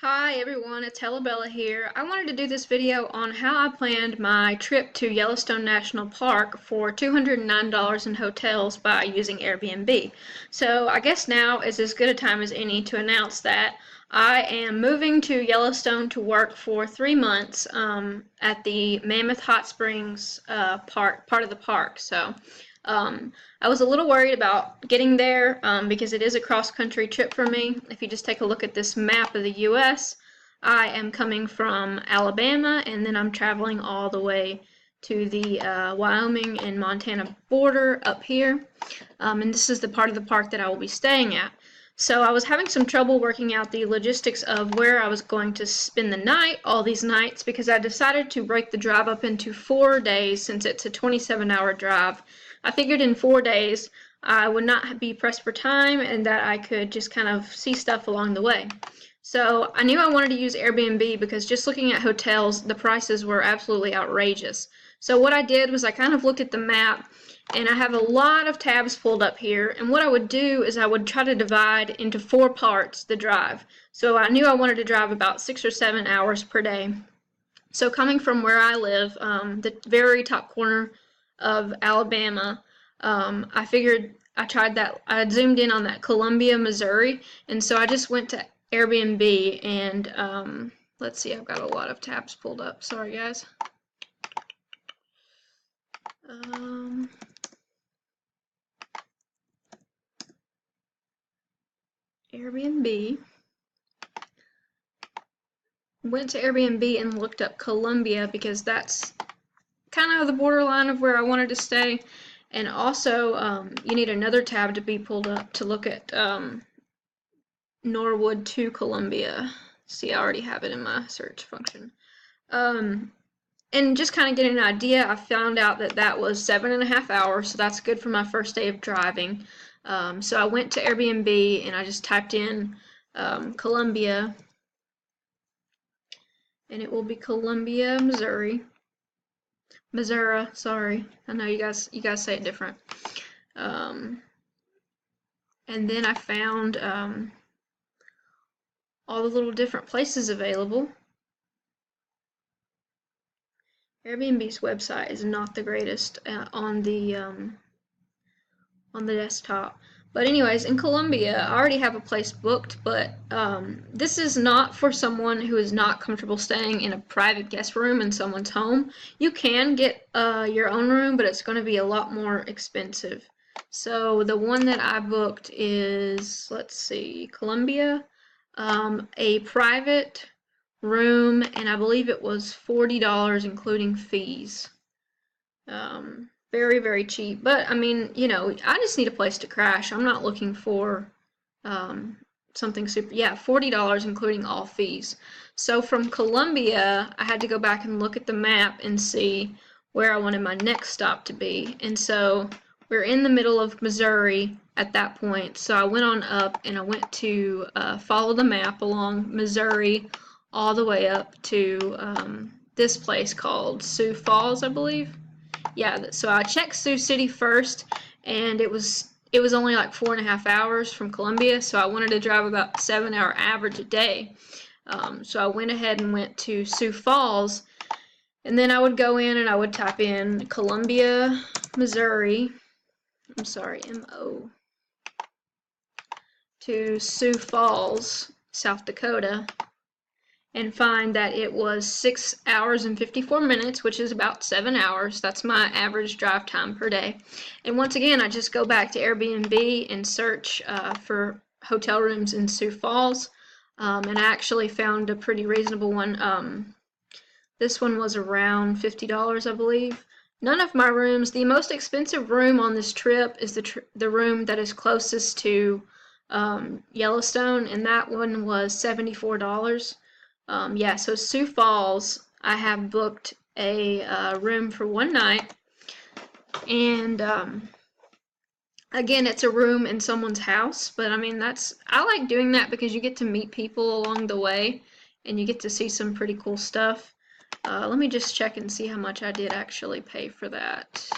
Hi everyone, it's Bella here. I wanted to do this video on how I planned my trip to Yellowstone National Park for $209 in hotels by using Airbnb. So I guess now is as good a time as any to announce that I am moving to Yellowstone to work for 3 months at the Mammoth Hot Springs part of the park. I was a little worried about getting there because it is a cross-country trip for me. If you just take a look at this map of the U.S., I am coming from Alabama and then I'm traveling all the way to the Wyoming and Montana border up here. And this is the part of the park that I will be staying at. So I was having some trouble working out the logistics of where I was going to spend the night, all these nights, because I decided to break the drive up into 4 days since it's a 27-hour drive. I figured in 4 days I would not be pressed for time and that I could just kind of see stuff along the way. So I knew I wanted to use Airbnb because just looking at hotels, the prices were absolutely outrageous. So what I did was I kind of looked at the map and I have a lot of tabs pulled up here, and what I would do is I would try to divide into 4 parts the drive. So I knew I wanted to drive about 6 or 7 hours per day. So coming from where I live, the very top corner of Alabama, I figured I zoomed in on that Columbia, Missouri, and so I just went to Airbnb and let's see, I've got a lot of tabs pulled up. Sorry guys. Airbnb. Went to Airbnb and looked up Columbia because that's kind of the borderline of where I wanted to stay. And also, you need another tab to be pulled up to look at Norwood to Columbia. See, I already have it in my search function. And just kind of getting an idea, I found out that that was 7.5 hours, so that's good for my first day of driving. So I went to Airbnb and I just typed in Columbia, and it will be Columbia, Missouri. Missouri, sorry. I know you guys say it different. And then I found all the little different places available. Airbnb's website is not the greatest on the desktop. But anyways, in Columbia, I already have a place booked, but this is not for someone who is not comfortable staying in a private guest room in someone's home. You can get your own room, but it's going to be a lot more expensive. So the one that I booked is, let's see, Columbia, a private room, and I believe it was $40 including fees. Very, very cheap. But I mean, I just need a place to crash. I'm not looking for something super. Yeah, $40 including all fees. So from Columbia, I had to go back and look at the map and see where I wanted my next stop to be. And so we're in the middle of Missouri at that point. So I went on up and I went to follow the map along Missouri all the way up to this place called Sioux Falls, I believe. Yeah, so I checked Sioux City first, and it was only like 4.5 hours from Columbia, so I wanted to drive about 7-hour average a day. So I went ahead and went to Sioux Falls, and then I would go in and I would type in Columbia, Missouri. I'm sorry, M-O, to Sioux Falls, South Dakota, and find that it was 6 hours and 54 minutes, which is about 7 hours. That's my average drive time per day. And once again, I just go back to Airbnb and search for hotel rooms in Sioux Falls. And I actually found a pretty reasonable one. This one was around $50, I believe. None of my rooms, the most expensive room on this trip is the room that is closest to Yellowstone, and that one was $74. Yeah, so Sioux Falls, I have booked a room for one night, and again, it's a room in someone's house, but I mean, I like doing that because you get to meet people along the way, and you get to see some pretty cool stuff. Let me just check and see how much I did actually pay for that.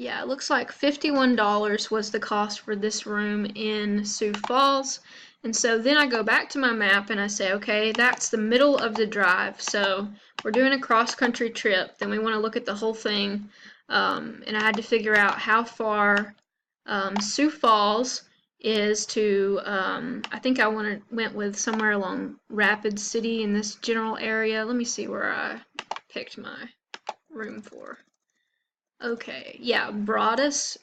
Yeah, it looks like $51 was the cost for this room in Sioux Falls. And so then I go back to my map and I say, okay, that's the middle of the drive. So we're doing a cross-country trip. Then we want to look at the whole thing. And I had to figure out how far Sioux Falls is to, I think I went with somewhere along Rapid City in this general area. Let me see where I picked my room for. Okay, yeah, Broadus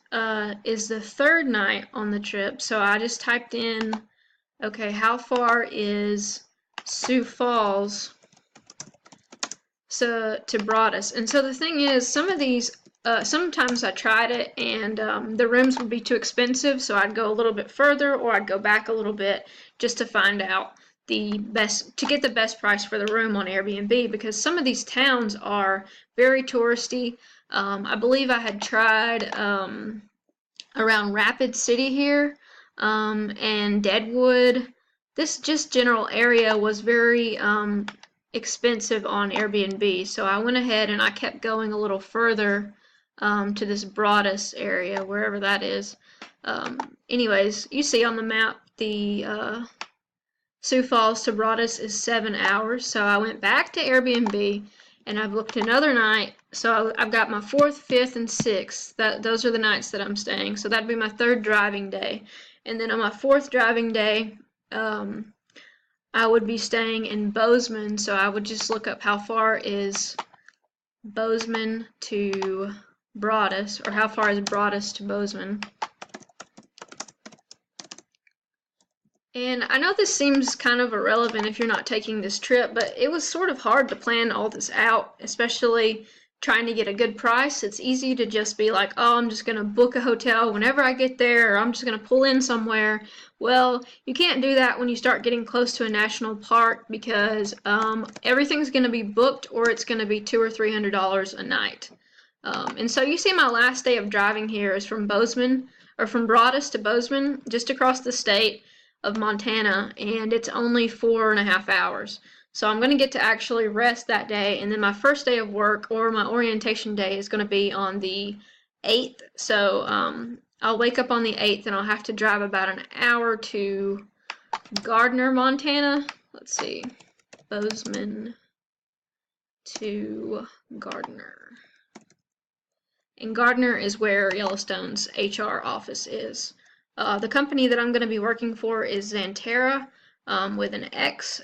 is the third night on the trip, so I just typed in, okay, how far is Sioux Falls to Broadus? And so the thing is, some of these, sometimes I tried it and the rooms would be too expensive, so I'd go a little bit further or I'd go back a little bit just to find out to get the best price for the room on Airbnb, because some of these towns are very touristy. I believe I had tried around Rapid City here and Deadwood. This just general area was very expensive on Airbnb, so I went ahead and I kept going a little further to this Broadus area, wherever that is. Anyways, you see on the map the Sioux Falls to Broadus is 7 hours, so I went back to Airbnb and I've booked another night. So I've got my 4th, 5th, and 6th. Those are the nights that I'm staying. So that'd be my 3rd driving day. And then on my 4th driving day, I would be staying in Bozeman. So I would just look up how far is Bozeman to Broadus, or how far is Broadus to Bozeman. And I know this seems kind of irrelevant if you're not taking this trip, but it was sort of hard to plan all this out, especially trying to get a good price. It's easy to just be like, oh, I'm just going to book a hotel whenever I get there, or I'm just going to pull in somewhere. Well, you can't do that when you start getting close to a national park, because everything's going to be booked, or it's going to be $200 or $300 a night. And so you see my last day of driving here is from Bozeman, or from Broadus to Bozeman, just across the state of Montana, and it's only 4.5 hours. So I'm going to get to actually rest that day, and then my first day of work, or my orientation day, is going to be on the 8th. So I'll wake up on the 8th and I'll have to drive about an hour to Gardner, Montana. Let's see, Bozeman to Gardner. And Gardner is where Yellowstone's HR office is. The company that I'm going to be working for is Xanterra, with an X,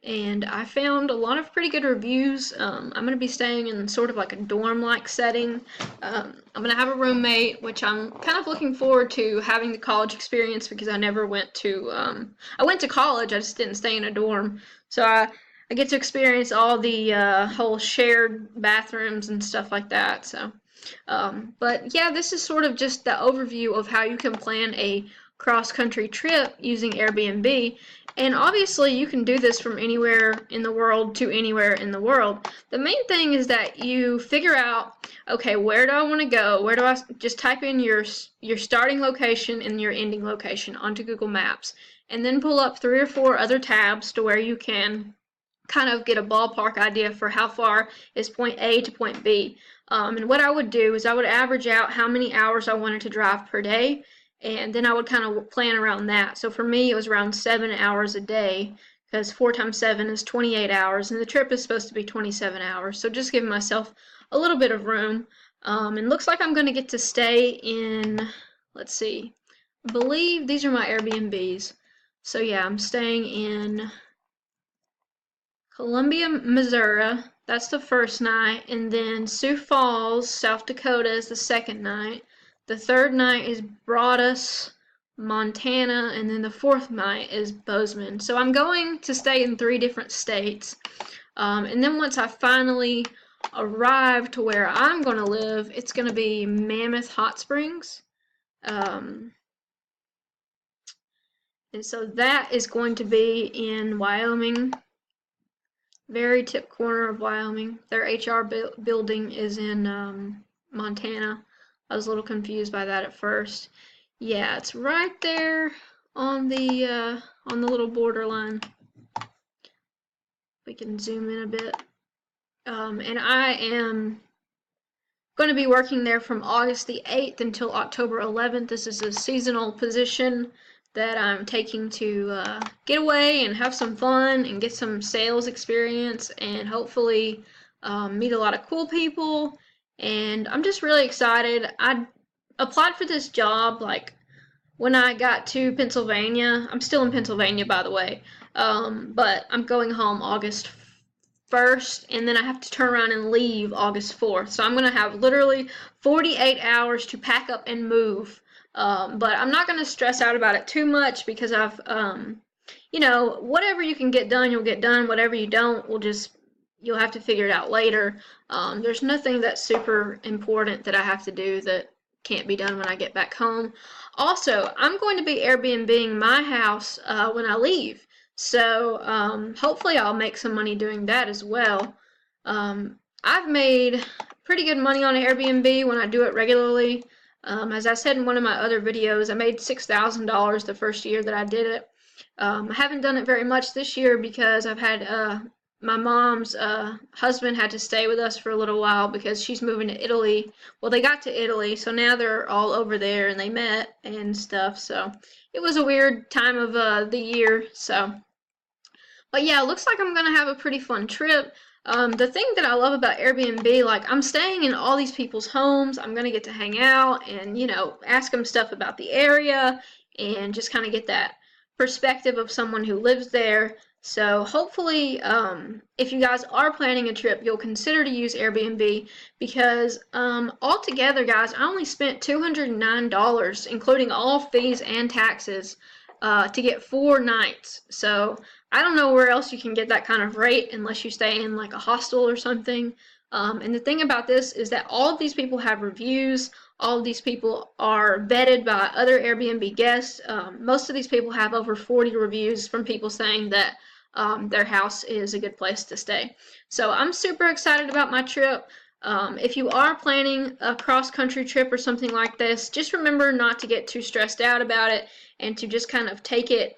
and I found a lot of pretty good reviews. I'm going to be staying in sort of like a dorm-like setting. I'm going to have a roommate, which I'm kind of looking forward to having the college experience, because I never went to, I went to college, I just didn't stay in a dorm. So I get to experience all the whole shared bathrooms and stuff like that. So. But yeah, this is sort of just the overview of how you can plan a cross-country trip using Airbnb. And obviously you can do this from anywhere in the world to anywhere in the world. The main thing is that you figure out, okay, where do I want to go? Where do I just type in your starting location and your ending location onto Google Maps, and then pull up 3 or 4 other tabs to where you can kind of get a ballpark idea for how far is point A to point B. And what I would do is I would average out how many hours I wanted to drive per day, and then I would kind of plan around that. So for me, it was around 7 hours a day, because 4 times 7 is 28 hours, and the trip is supposed to be 27 hours. So just giving myself a little bit of room. And looks like I'm going to get to stay in, let's see, I believe these are my Airbnbs. So yeah, I'm staying in Columbia, Missouri. That's the first night, and then Sioux Falls, South Dakota is the second night. The third night is Broadus, Montana, and then the 4th night is Bozeman. So I'm going to stay in 3 different states. And then once I finally arrive to where I'm going to live, it's going to be Mammoth Hot Springs. And so that is going to be in Wyoming. Very tip corner of Wyoming. Their HR building is in Montana. I was a little confused by that at first. Yeah, it's right there on the little borderline. We can zoom in a bit. And I am going to be working there from August the 8th until October 11th. This is a seasonal position. that I'm taking to get away and have some fun and get some sales experience and hopefully meet a lot of cool people. And I'm just really excited. I applied for this job like when I got to Pennsylvania. I'm still in Pennsylvania, by the way, but I'm going home August 1st, and then I have to turn around and leave August 4th. So I'm going to have literally 48 hours to pack up and move. But I'm not going to stress out about it too much because whatever you can get done, you'll get done. Whatever you don't, you'll have to figure it out later. There's nothing that's super important that I have to do that can't be done when I get back home. Also, I'm going to be Airbnb-ing my house when I leave. So hopefully I'll make some money doing that as well. I've made pretty good money on Airbnb when I do it regularly. As I said in one of my other videos, I made $6,000 the first year that I did it. I haven't done it very much this year because I've had my mom's husband had to stay with us for a little while because she's moving to Italy. Well, they got to Italy, so now they're all over there and they met and stuff. So it was a weird time of the year. But yeah, it looks like I'm gonna have a pretty fun trip. The thing that I love about Airbnb, like I'm staying in all these people's homes. I'm gonna get to hang out and ask them stuff about the area and just kind of get that perspective of someone who lives there. So hopefully, if you guys are planning a trip, you'll consider to use Airbnb because altogether, guys, I only spent $209, including all fees and taxes, to get 4 nights. So I don't know where else you can get that kind of rate unless you stay in like a hostel or something. And the thing about this is that all of these people have reviews. All of these people are vetted by other Airbnb guests. Most of these people have over 40 reviews from people saying that their house is a good place to stay. So I'm super excited about my trip. If you are planning a cross-country trip or something like this, just remember not to get too stressed out about it and to just kind of take it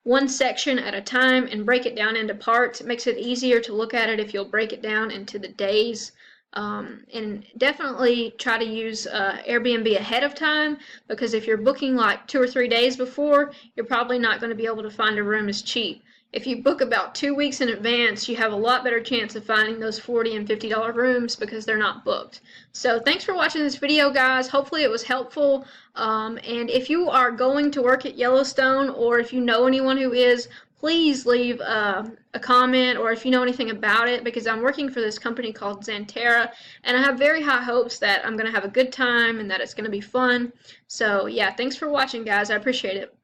one section at a time and break it down into parts. It makes it easier to look at it if you'll break it down into the days. And definitely try to use Airbnb ahead of time, because if you're booking like 2 or 3 days before, you're probably not going to be able to find a room as cheap. If you book about 2 weeks in advance, you have a lot better chance of finding those $40 and $50 rooms because they're not booked. So thanks for watching this video, guys. Hopefully it was helpful. And if you are going to work at Yellowstone, or if you know anyone who is, please leave a comment, or if you know anything about it, because I'm working for this company called Xanterra, and I have very high hopes that I'm going to have a good time and that it's going to be fun. So yeah, thanks for watching, guys. I appreciate it.